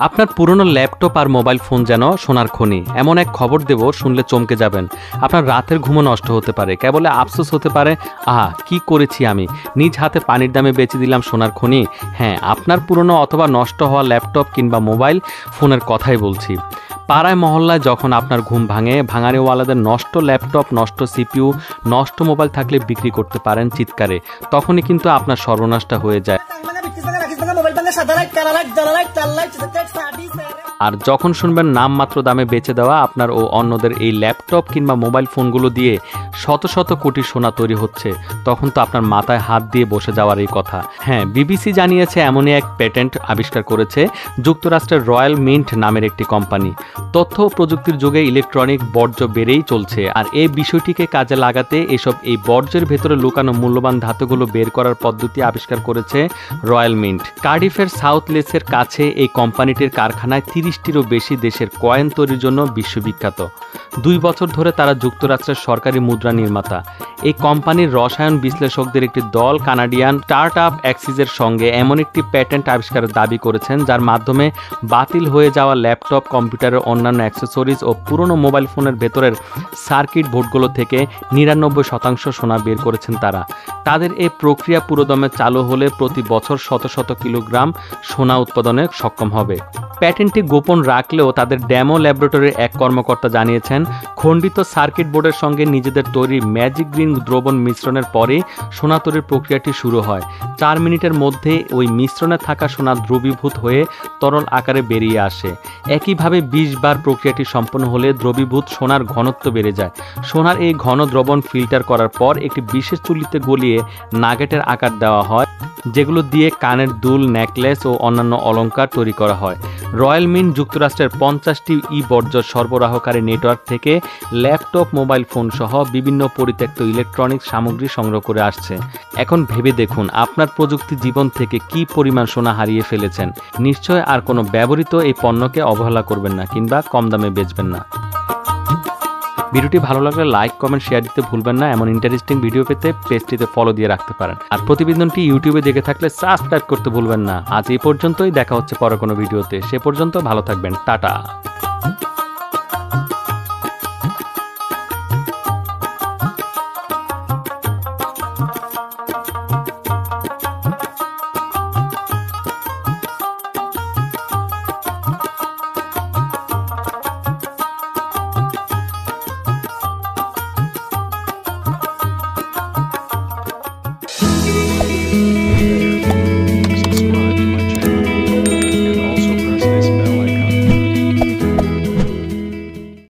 আপনার পুরনো ল্যাপটপ আর mobile phone যেন সোনার খনি। এমন এক খবর দেব, শুনলে চমকে যাবেন। আপনার রাতের ঘুমও নষ্ট হতে পারে, কেবল আফসোস হতে পারে, আহা কি করেছি আমি, নিজ হাতে পানির দামে বেচে দিলাম সোনার খনি। হ্যাঁ, আপনার পুরনো অথবা নষ্ট হওয়া ল্যাপটপ কিংবা মোবাইল ফোনের কথাই বলছি। পাড়ায় মহল্লায় যখন আপনার ঘুম ভাঙে, ভাঙাড়িওয়ালাদের নষ্ট ল্যাপটপ, নষ্ট সিপিইউ, নষ্ট মোবাইল থাকলে বিক্রি করতে পারেন চিৎকারে, তখনই কিন্তু আপনার সর্বনাশটা হয়ে যায়। আর যখন শুনবেন নামমাত্র দামে বেচে দেওয়া আপনার ও অন্যদের এই ল্যাপটপ কিংবা মোবাইল ফোনগুলো দিয়ে শত শত কোটি সোনা তৈরি হচ্ছে, তখন তো আপনার মাথায় হাত দিয়ে বসে যাওয়ার এই কথা। হ্যাঁ, বিবিসি জানিয়েছে এমনই এক প্যাটেন্ট আবিষ্কার করেছে যুক্তরাষ্ট্রের রয়্যাল মিন্ট নামের একটি কোম্পানি। তথ্য ও প্রযুক্তির যুগে ইলেকট্রনিক বর্জ্য বেড়েই চলছে, আর এই বিষয়টিকে কাজে লাগাতে এই বর্জ্যের ভেতরে লুকানো মূল্যবান ধাতুগুলো বের করার পদ্ধতি আবিষ্কার করেছে রয়্যাল মিন্ট। কার্ডিফের সাউথ লেসের কাছে এই কোম্পানিটির কারখানায় 30টিরও বেশি দেশের কয়েন তৈরির জন্য বিশ্ববিখ্যাত। 2 বছর ধরে তারা যুক্তরাষ্ট্রের সরকারি মুদ্রা নির্মাতা। এই কোম্পানির রসায়ন বিশ্লেষকদের একটি দল কানাডিয়ান স্টার্ট আপ অ্যাক্সিসের সঙ্গে এমন একটি প্যাটেন্ট আবিষ্কারের দাবি করেছেন, যার মাধ্যমে বাতিল হয়ে যাওয়া ল্যাপটপ, কম্পিউটারের অন্যান্য অ্যাক্সেসরিজ ও পুরনো মোবাইল ফোনের ভেতরের সার্কিট বোর্ডগুলো থেকে 99% সোনা বের করেছেন তারা। তাদের এই প্রক্রিয়া পুরোদমে চালু হলে প্রতি বছর শত শত কিলোগ্রাম সোনা উৎপাদনে সক্ষম হবে। প্যাটেন্টটি গোপন রাখলেও তাদের ডেমো ল্যাবরেটরির এক কর্মকর্তা জানিয়েছেন, খণ্ডিত সার্কিট বোর্ডের সঙ্গে নিজেদের তৈরি ম্যাজিক গ্রিন দ্রবণ মিশ্রণের পরে সোনা তৈরির প্রক্রিয়াটি শুরু হয়। 4 মিনিটের মধ্যে ওই মিশ্রণে থাকা সোনা দ্রবীভূত হয়ে তরল আকারে বেরিয়ে আসে। একইভাবে 20 বার প্রক্রিয়াটি সম্পন্ন হলে দ্রবীভূত সোনার ঘনত্ব বেড়ে যায়। সোনার এই ঘন দ্রবণ ফিল্টার করার পর একটি বিশেষ চুল্লিতে গলিয়ে নাগেটের আকার দেওয়া হয়, যেগুলো দিয়ে কানের দুল, নেকলেস ও অন্যান্য অলংকার তৈরি করা হয়। রয়্যাল মিন্ট যুক্তরাষ্ট্রের 50টি বর্জ্য সরবরাহকারী নেটওয়ার্ক থেকে ল্যাপটপ, মোবাইল ফোন সহ বিভিন্ন পরিত্যক্ত ইলেকট্রনিক্স সামগ্রী সংগ্রহ করে আসছে। এখন ভেবে দেখুন, আপনার প্রযুক্তি জীবন থেকে কি পরিমাণ সোনা হারিয়ে ফেলেছেন। নিশ্চয় আর কোনো ব্যবহৃত এই পণ্যকে অবহেলা করবেন না কিংবা কম দামে বেচবেন না। ভিডিওটি ভালো লাগলে লাইক, কমেন্ট, শেয়ার দিতে ভুলবেন না। এমন ইন্টারেস্টিং ভিডিও পেতে পেজটিতে ফলো দিয়ে রাখতে পারেন। আর প্রতিবেদনটি ইউটিউবে দেখে থাকলে সাবস্ক্রাইব করতে ভুলবেন না। আজ এই পর্যন্তই, দেখা হচ্ছে পরে কোনো ভিডিওতে। সে পর্যন্ত ভালো থাকবেন, টাটা।